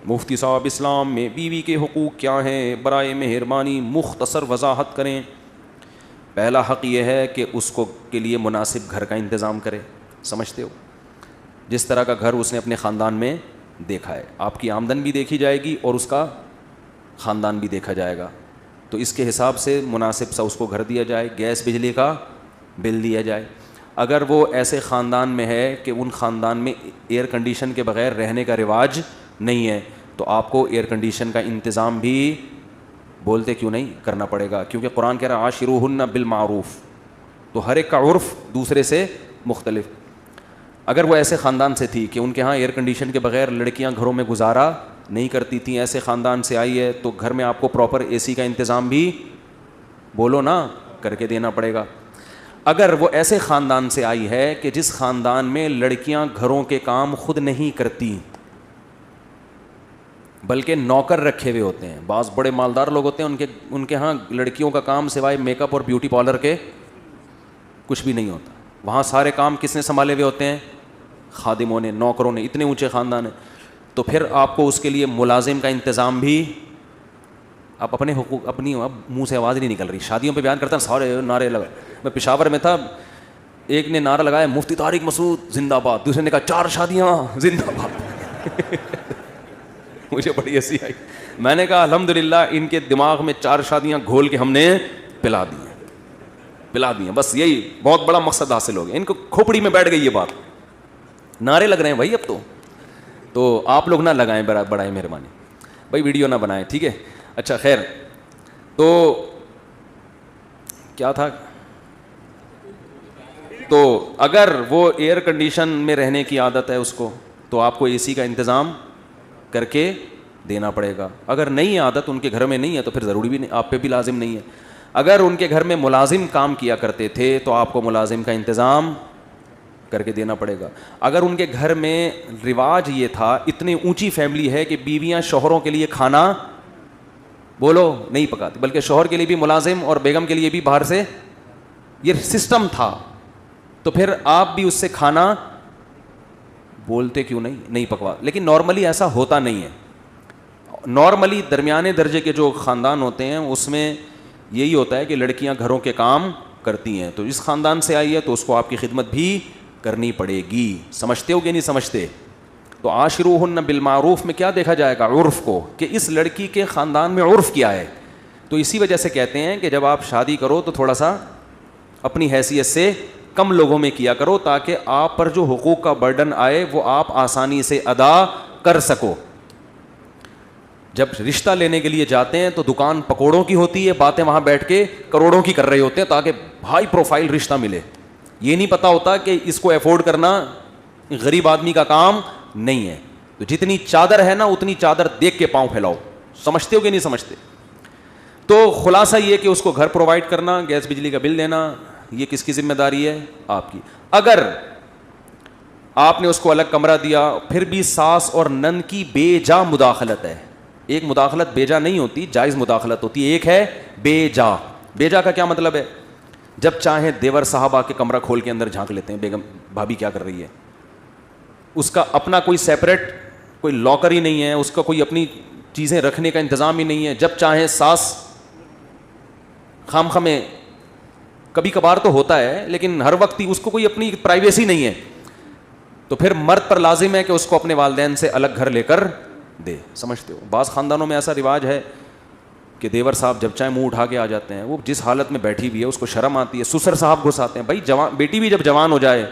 مفتی صاحب اسلام میں بیوی کے حقوق کیا ہیں؟ برائے مہربانی مختصر وضاحت کریں۔ پہلا حق یہ ہے کہ اس کو کے لیے مناسب گھر کا انتظام کرے۔ سمجھتے ہو؟ جس طرح کا گھر اس نے اپنے خاندان میں دیکھا ہے، آپ کی آمدن بھی دیکھی جائے گی اور اس کا خاندان بھی دیکھا جائے گا، تو اس کے حساب سے مناسب سا اس کو گھر دیا جائے، گیس بجلی کا بل دیا جائے۔ اگر وہ ایسے خاندان میں ہے کہ ان خاندان میں ایئر کنڈیشن کے بغیر رہنے کا رواج نہیں ہے، تو آپ کو ایئر کنڈیشن کا انتظام بھی بولتے کیوں نہیں کرنا پڑے گا، کیونکہ قرآن کہہ رہا ہے عاشروہن بالمعروف، تو ہر ایک کا عرف دوسرے سے مختلف۔ اگر وہ ایسے خاندان سے تھی کہ ان کے ہاں ایئر کنڈیشن کے بغیر لڑکیاں گھروں میں گزارا نہیں کرتی تھیں، ایسے خاندان سے آئی ہے، تو گھر میں آپ کو پراپر اے سی کا انتظام بھی بولو نا کر کے دینا پڑے گا۔ اگر وہ ایسے خاندان سے آئی ہے کہ جس خاندان میں لڑکیاں گھروں کے کام خود نہیں کرتی بلکہ نوکر رکھے ہوئے ہوتے ہیں، بعض بڑے مالدار لوگ ہوتے ہیں ان کے ہاں لڑکیوں کا کام سوائے میک اپ اور بیوٹی پارلر کے کچھ بھی نہیں ہوتا، وہاں سارے کام کس نے سنبھالے ہوئے ہوتے ہیں؟ خادموں نے، نوکروں نے، اتنے اونچے خاندان ہیں۔ تو پھر آپ کو اس کے لیے ملازم کا انتظام بھی، آپ اپنے حقوق اپنی، اب منہ سے آواز نہیں نکل رہی، شادیوں پہ بیان کرتا ہوں سارے نعرے لگا۔ میں پشاور میں تھا، ایک نے نعرہ لگایا مفتی طارق مسعود زندہ باد، دوسرے نے کہا 4 شادیاں زندہ باد۔ مجھے بڑی ہنسی آئی، میں نے کہا الحمدللہ ان کے دماغ میں 4 شادیاں گھول کے ہم نے پلا دی ہیں، بس یہی بہت بڑا مقصد حاصل ہو گیا، ان کو کھوپڑی میں بیٹھ گئی یہ بات۔ نعرے لگ رہے ہیں بھائی اب تو آپ لوگ نہ لگائیں برائے مہربانی بھائی، ویڈیو نہ بنائیں، ٹھیک ہے؟ اچھا خیر، تو کیا تھا؟ تو اگر وہ ایئر کنڈیشن میں رہنے کی عادت ہے اس کو، تو آپ کو اے سی کا انتظام کر کے دینا پڑے گا۔ اگر نہیں عادت ان کے گھر میں نہیں ہے تو پھر ضروری بھی نہیں، آپ پہ بھی لازم نہیں ہے۔ اگر ان کے گھر میں ملازم کام کیا کرتے تھے تو آپ کو ملازم کا انتظام کر کے دینا پڑے گا۔ اگر ان کے گھر میں رواج یہ تھا، اتنی اونچی فیملی ہے کہ بیویاں شوہروں کے لیے کھانا بولو نہیں پکاتی، بلکہ شوہر کے لیے بھی ملازم اور بیگم کے لیے بھی باہر سے، یہ سسٹم تھا، تو پھر آپ بھی اس سے کھانا بولتے کیوں نہیں پکوا۔ لیکن نارملی ایسا ہوتا نہیں ہے، نارملی درمیانے درجے کے جو خاندان ہوتے ہیں اس میں یہی ہوتا ہے کہ لڑکیاں گھروں کے کام کرتی ہیں، تو اس خاندان سے آئی ہے تو اس کو آپ کی خدمت بھی کرنی پڑے گی۔ سمجھتے ہو کہ نہیں سمجھتے؟ تو عاشروہن بالمعروف میں کیا دیکھا جائے گا؟ عرف کو، کہ اس لڑکی کے خاندان میں عرف کیا ہے۔ تو اسی وجہ سے کہتے ہیں کہ جب آپ شادی کرو تو تھوڑا سا اپنی حیثیت سے کم لوگوں میں کیا کرو، تاکہ آپ پر جو حقوق کا برڈن آئے وہ آپ آسانی سے ادا کر سکو۔ جب رشتہ لینے کے لیے جاتے ہیں تو دکان پکوڑوں کی ہوتی ہے، باتیں وہاں بیٹھ کے کروڑوں کی کر رہے ہوتے ہیں تاکہ ہائی پروفائل رشتہ ملے۔ یہ نہیں پتا ہوتا کہ اس کو افورڈ کرنا غریب آدمی کا کام نہیں ہے۔ تو جتنی چادر ہے نا اتنی چادر دیکھ کے پاؤں پھیلاؤ۔ سمجھتے ہو کہ نہیں سمجھتے؟ تو خلاصہ یہ کہ اس کو گھر پرووائڈ کرنا، گیس بجلی کا بل دینا، یہ کس کی ذمہ داری ہے؟ آپ کی۔ اگر آپ نے اس کو الگ کمرہ دیا پھر بھی ساس اور نند کی بے جا مداخلت ہے، ایک مداخلت بے جا نہیں ہوتی، جائز مداخلت ہوتی ہے، ایک ہے بے جا۔ بے جا کا کیا مطلب ہے؟ جب چاہیں دیور صاحب آ کے کمرہ کھول کے اندر جھانک لیتے ہیں، بیگم بھابھی کیا کر رہی ہے، اس کا اپنا کوئی سیپریٹ کوئی لاکر ہی نہیں ہے، اس کا کوئی اپنی چیزیں رکھنے کا انتظام ہی نہیں ہے۔ جب چاہیں ساس خام خامے، کبھی کبھار تو ہوتا ہے لیکن ہر وقت ہی اس کو کوئی اپنی پرائیویسی نہیں ہے، تو پھر مرد پر لازم ہے کہ اس کو اپنے والدین سے الگ گھر لے کر دے۔ سمجھتے ہو؟ بعض خاندانوں میں ایسا رواج ہے کہ دیور صاحب جب چاہے منہ اٹھا کے آ جاتے ہیں، وہ جس حالت میں بیٹھی ہوئی ہے اس کو شرم آتی ہے، سسر صاحب گھس آتے ہیں۔ بھائی بیٹی بھی جب جوان ہو جائے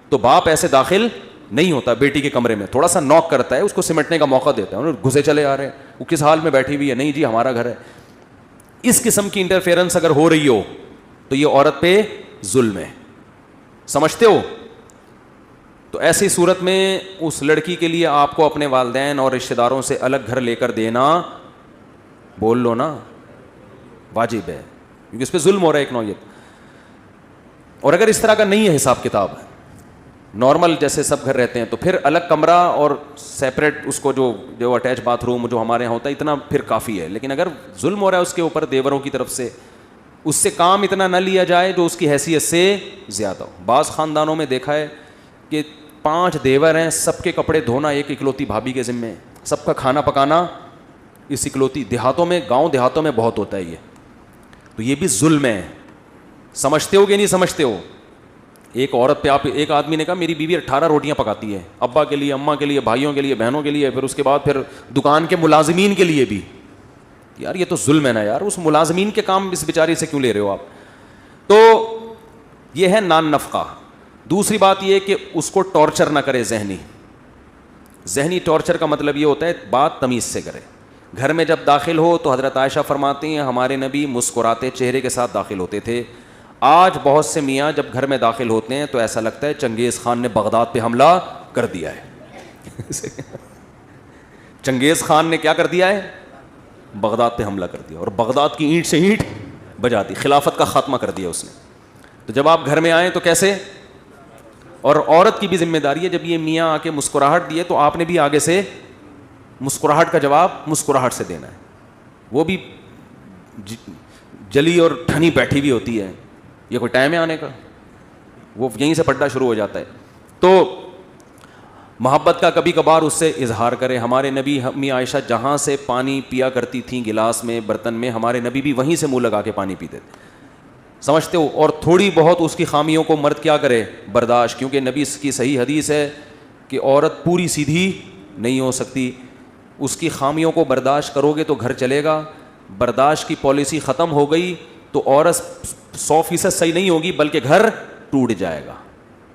تو باپ ایسے داخل نہیں ہوتا بیٹی کے کمرے میں، تھوڑا سا نوک کرتا ہے، اس کو سمٹنے کا موقع دیتا ہے، گھسے چلے آ رہے ہیں، وہ کس حال میں بیٹھی ہوئی ہے، نہیں جی ہمارا گھر ہے۔ اس قسم کی انٹرفیئرنس اگر ہو رہی ہو تو یہ عورت پہ ظلم ہے۔ سمجھتے ہو؟ تو ایسی صورت میں اس لڑکی کے لیے آپ کو اپنے والدین اور رشتہ داروں سے الگ گھر لے کر دینا، بول لو نا، واجب ہے، کیونکہ اس پہ ظلم ہو رہا ہے ایک نوعیت۔ اور اگر اس طرح کا نہیں ہے حساب کتاب، نارمل جیسے سب گھر رہتے ہیں، تو پھر الگ کمرہ اور سیپریٹ اس کو جو اٹیچ باتھ روم جو ہمارے یہاں ہوتا ہے اتنا پھر کافی ہے۔ لیکن اگر ظلم ہو رہا ہے اس کے اوپر دیوروں کی طرف سے، اس سے کام اتنا نہ لیا جائے جو اس کی حیثیت سے زیادہ ہو۔ بعض خاندانوں میں دیکھا ہے کہ 5 دیور ہیں، سب کے کپڑے دھونا ایک اکلوتی بھابھی کے ذمے ہے، سب کا کھانا پکانا اس اکلوتی دیہاتوں میں, گاؤں دیہاتوں میں بہت ہوتا ہے یہ, تو یہ بھی ظلم ہے. سمجھتے ہو کہ نہیں سمجھتے ہو؟ ایک عورت پہ آپ, ایک آدمی نے کہا میری بیوی 18 روٹیاں پکاتی ہے, ابا کے لیے, اماں کے لیے, بھائیوں کے لیے, بہنوں کے لیے, پھر اس کے بعد پھر دکان کے ملازمین کے لیے بھی. یار یہ تو ظلم ہے نا یار, اس ملازمین کے کام اس بیچاری سے کیوں لے رہے ہو آپ؟ تو یہ ہے نان نفقہ. دوسری بات یہ کہ اس کو ٹارچر نہ کرے ذہنی ٹارچر کا مطلب یہ ہوتا ہے بات تمیز سے کرے. گھر میں جب داخل ہو تو حضرت عائشہ فرماتی ہیں ہمارے نبی مسکراتے چہرے کے ساتھ داخل ہوتے تھے. آج بہت سے میاں جب گھر میں داخل ہوتے ہیں تو ایسا لگتا ہے چنگیز خان نے بغداد پہ حملہ کر دیا ہے. چنگیز خان نے کیا کر دیا ہے؟ بغداد پہ حملہ کر دیا, اور بغداد کی اینٹ سے اینٹ بجا دی, خلافت کا خاتمہ کر دیا اس نے. تو جب آپ گھر میں آئیں تو کیسے؟ اور عورت کی بھی ذمہ داری ہے, جب یہ میاں آ کے مسکراہٹ دیے تو آپ نے بھی آگے سے مسکراہٹ کا جواب مسکراہٹ سے دینا ہے. وہ بھی جلی اور ٹھنی بیٹھی ہوئی ہوتی ہے, یہ کوئی ٹائم ہے آنے کا؟ وہ یہیں سے پڑھنا شروع ہو جاتا ہے. تو محبت کا کبھی کبھار اس سے اظہار کرے. ہمارے نبی امی عائشہ جہاں سے پانی پیا کرتی تھیں گلاس میں, برتن میں, ہمارے نبی بھی وہیں سے منہ لگا کے پانی پیتے تھے. سمجھتے ہو؟ اور تھوڑی بہت اس کی خامیوں کو مرد کیا کرے؟ برداشت, کیونکہ نبی کی صحیح حدیث ہے کہ عورت پوری سیدھی نہیں ہو سکتی. اس کی خامیوں کو برداشت کرو گے تو گھر چلے گا. برداشت کی پالیسی ختم ہو گئی تو عورت 100% صحیح نہیں ہوگی بلکہ گھر ٹوٹ جائے گا.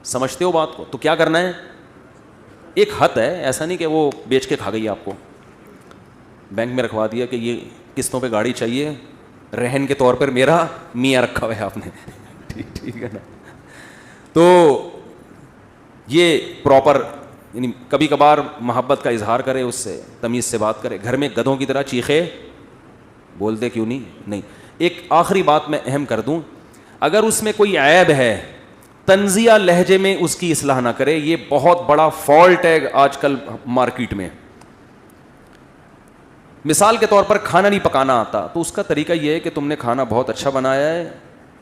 سمجھتے ہو بات کو؟ تو کیا کرنا ہے؟ ایک حد ہے, ایسا نہیں کہ وہ بیچ کے کھا گئی آپ کو, بینک میں رکھوا دیا کہ یہ قسطوں پہ گاڑی چاہیے, رہن کے طور پر میرا میاں رکھا ہوا ہے آپ نے. ٹھیک ہے نا؟ تو یہ پراپر, یعنی کبھی کبھار محبت کا اظہار کرے, اس سے تمیز سے بات کرے. گھر میں گدھوں کی طرح چیخے بولتے کیوں نہیں. ایک آخری بات میں اہم کر دوں, اگر اس میں کوئی عیب ہے تنزیہ لہجے میں اس کی اصلاح نہ کرے. یہ بہت بڑا فالٹ ہے آج کل مارکیٹ میں. مثال کے طور پر کھانا نہیں پکانا آتا تو اس کا طریقہ یہ ہے کہ تم نے کھانا بہت اچھا بنایا ہے,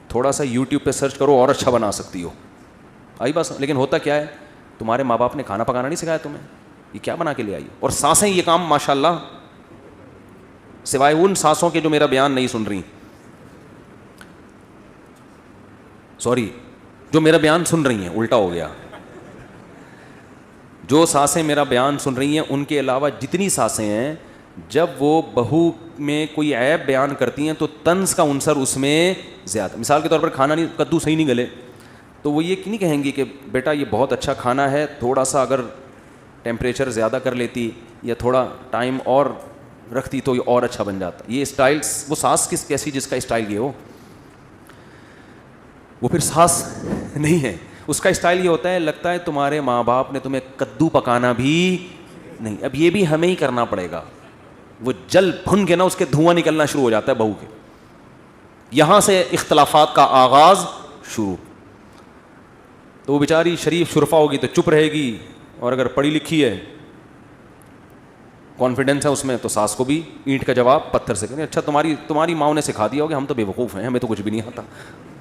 تھوڑا سا یوٹیوب پہ سرچ کرو اور اچھا بنا سکتی ہو. آئی بس. لیکن ہوتا کیا ہے, تمہارے ماں باپ نے کھانا پکانا نہیں سکھایا تمہیں, یہ کیا بنا کے لے آئی. اور سانسیں یہ کام ماشاءاللہ, سوائے ان سانسوں کے جو میرا بیان نہیں سن رہی, سوری, جو میرا بیان سن رہی ہیں, الٹا ہو گیا, جو سانسیں میرا بیان سن رہی ہیں ان کے علاوہ جتنی سانسیں ہیں, جب وہ بہو میں کوئی عیب بیان کرتی ہیں تو طنز کا عنصر اس میں زیادہ. مثال کے طور پر کھانا نہیں, کدو صحیح نہیں گلے, تو وہ یہ نہیں کہیں گی کہ بیٹا یہ بہت اچھا کھانا ہے, تھوڑا سا اگر ٹیمپریچر زیادہ کر لیتی یا تھوڑا ٹائم اور رکھتی تو یہ اور اچھا بن جاتا. یہ اسٹائل, وہ ساس کیسی جس کا اسٹائل یہ ہو, وہ پھر ساس نہیں ہے. اس کا اسٹائل یہ ہوتا ہے لگتا ہے تمہارے ماں باپ نے تمہیں کدو پکانا بھی نہیں, اب یہ بھی ہمیں ہی کرنا پڑے گا. وہ جل بھن کے نا اس کے دھواں نکلنا شروع ہو جاتا ہے بہو کے. یہاں سے اختلافات کا آغاز شروع. تو وہ بیچاری شریف شرفا ہوگی تو چپ رہے گی, اور اگر پڑھی لکھی ہے, کانفیڈنس ہے اس میں, تو ساس کو بھی اینٹ کا جواب پتھر سے کریں. اچھا تمہاری ماں نے سکھا دیا ہوگا, ہم تو بے وقوف ہیں, ہمیں تو کچھ بھی نہیں آتا.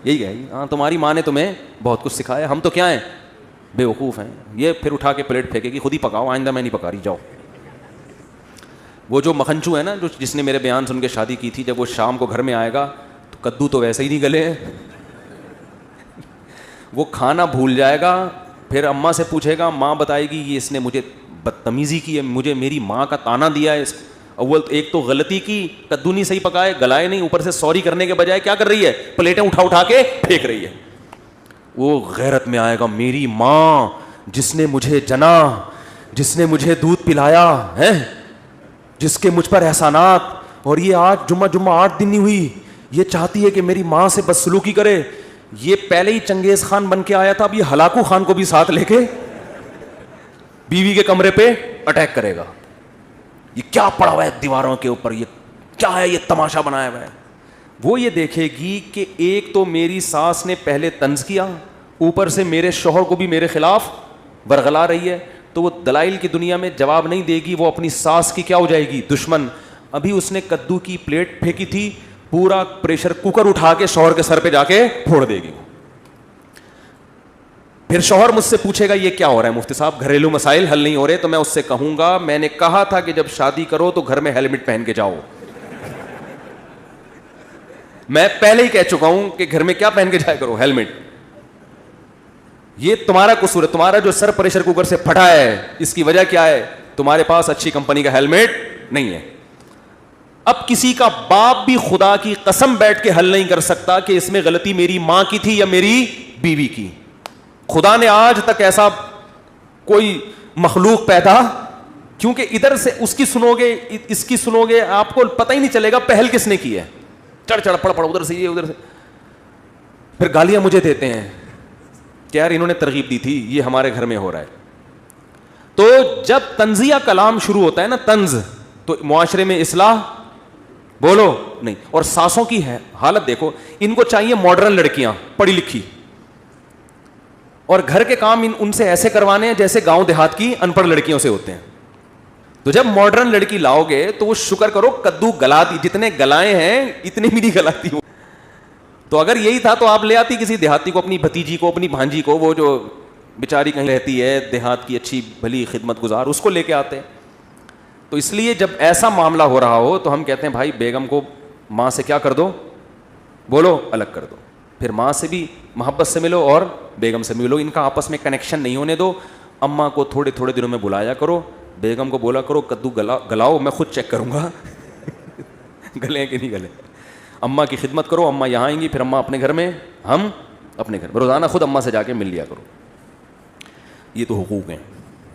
یہی ہے, ہاں تمہاری ماں نے تمہیں بہت کچھ سکھایا, ہم تو کیا ہیں, بے وقوف ہیں. یہ پھر اٹھا کے پلیٹ پھینکے گی, خود ہی پکاؤ, آئندہ میں نہیں پکا رہی, جاؤ. وہ جو مکھنچو ہے نا, جس نے میرے بیان سن کے شادی کی تھی, جب وہ شام کو گھر میں آئے گا تو کدو تو ویسے ہی نہیں گلے ہیں, وہ کھانا بھول جائے گا. پھر اماں سے پوچھے گا, ماں بتائے گی یہ اس نے مجھے بدتمیزی کی ہے, مجھے میری ماں کا تانا دیا ہے. اول ایک تو غلطی کی, کدو نہیں صحیح پکائے, گلائے نہیں, اوپر سے سوری کرنے کے بجائے کیا کر رہی ہے, پلیٹیں اٹھا کے پھینک رہی ہے. وہ غیرت میں آئے گا, میری ماں جس نے مجھے جنا, جس نے مجھے دودھ پلایا ہے, جس کے مجھ پر احسانات, اور یہ آج جمعہ 8 دن نہیں ہوئی, یہ چاہتی ہے کہ میری ماں سے بدسلوکی کرے. یہ پہلے ہی چنگیز خان بن کے آیا تھا, اب یہ ہلاکو خان کو بھی ساتھ لے کے بیوی کے کمرے پہ اٹیک کرے گا. یہ کیا پڑا ہوا ہے دیواروں کے اوپر, یہ کیا ہے, یہ تماشا بنایا ہوا ہے. وہ یہ دیکھے گی کہ ایک تو میری ساس نے پہلے طنز کیا, اوپر سے میرے شوہر کو بھی میرے خلاف ورغلا رہی ہے. تو وہ دلائل کی دنیا میں جواب نہیں دے گی, وہ اپنی ساس کی کیا ہو جائے گی, دشمن. ابھی اس نے کدو کی پلیٹ پھینکی تھی, پورا پریشر کوکر اٹھا کے شوہر کے سر پہ جا کے پھوڑ دے گی. پھر شوہر مجھ سے پوچھے گا یہ کیا ہو رہا ہے مفتی صاحب, گھریلو مسائل حل نہیں ہو رہے, تو میں اس سے کہوں گا میں نے کہا تھا کہ جب شادی کرو تو گھر میں ہیلمٹ پہن کے جاؤ. میں پہلے ہی کہہ چکا ہوں کہ گھر میں کیا پہن کے جایا کرو, ہیلمٹ. یہ تمہارا قصور ہے, تمہارا جو سر پریشر کوکر سے پھٹا ہے اس کی وجہ کیا ہے, تمہارے پاس اچھی کمپنی کا ہیلمٹ نہیں ہے. اب کسی کا باپ بھی خدا کی قسم بیٹھ کے حل نہیں کر سکتا کہ اس میں غلطی میری ماں کی تھی یا میری بیوی کی. خدا نے آج تک ایسا کوئی مخلوق پیدا, کیونکہ ادھر سے اس کی سنو گے اس کی سنو گے, آپ کو پتہ ہی نہیں چلے گا پہل کس نے کی ہے. چڑھ چڑھ پڑ پڑ ادھر سے یہ ادھر سے, پھر گالیاں مجھے دیتے ہیں کہ یار انہوں نے ترغیب دی تھی, یہ ہمارے گھر میں ہو رہا ہے. تو جب طنزیہ کلام شروع ہوتا ہے نا, طنز, تو معاشرے میں اصلاح بولو نہیں. اور ساسوں کی ہے حالت دیکھو, ان کو چاہیے ماڈرن لڑکیاں پڑھی لکھی, اور گھر کے کام ان سے ایسے کروانے ہیں جیسے گاؤں دیہات کی ان پڑھ لڑکیوں سے ہوتے ہیں. تو جب ماڈرن لڑکی لاؤ گے تو وہ شکر کرو کدو گلا دی, جتنے گلائے ہیں اتنے بھی نہیں گلاتی ہوں. تو اگر یہی تھا تو آپ لے آتی کسی دیہاتی کو, اپنی بھتیجی کو, اپنی بھانجی کو, وہ جو بیچاری کہیں رہتی ہے دیہات کی اچھی بھلی خدمت گزار, اس کو لے کے آتے. تو اس لیے جب ایسا معاملہ ہو رہا ہو تو ہم کہتے ہیں بھائی بیگم کو ماں سے کیا کر دو, بولو الگ کر دو. پھر ماں سے بھی محبت سے ملو اور بیگم سے ملو, ان کا آپس میں کنیکشن نہیں ہونے دو. اماں کو تھوڑے تھوڑے دنوں میں بلایا کرو, بیگم کو بولا کرو کدو گلاؤ, میں خود چیک کروں گا گلے کہ نہیں گلے. اماں کی خدمت کرو, اماں یہاں آئیں گی, پھر اماں اپنے گھر میں, ہم اپنے گھر میں, روزانہ خود اماں سے جا کے مل لیا کرو. یہ تو حقوق ہیں.